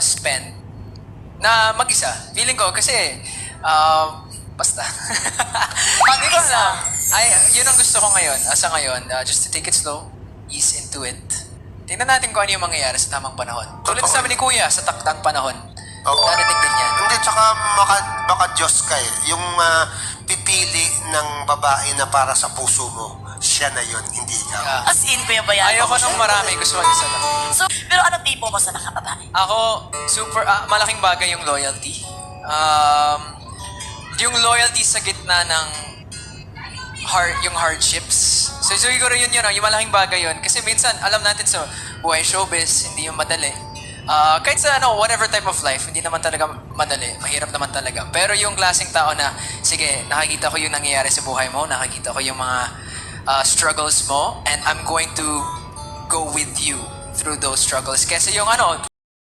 spend na mag-isa. Feeling ko kasi, basta. Hindi ko alam. Yun ang gusto ko ngayon. Sa ngayon, just to take it slow, ease into it. Tingnan natin kung ano yung mangyayari sa tamang panahon. Tulad sabi ni Kuya, sa taktang panahon. Oo. Darating din yan. Hindi, tsaka baka Diyos ka eh. Yung pipili ng babae na para sa puso mo, siya na yun, hindi ikaw. Yeah. As in, Kuya Bayan. Ayoko nung marami, gusto ko isa lang. So, pero ano tipo mo sa nakababae? Ako, super, malaking bagay yung loyalty. Yung loyalty sa gitna ng yung hardships. So siguro yun, yung malaking bagay yun. Kasi minsan, alam natin sa buhay showbiz, hindi yung madali. Kahit sa whatever type of life, hindi naman talaga madali. Mahirap naman talaga. Pero yung klaseng tao na, sige, nakakita ko yung nangyayari sa buhay mo, nakakita ko yung mga struggles mo, and I'm going to go with you through those struggles. Kasi yung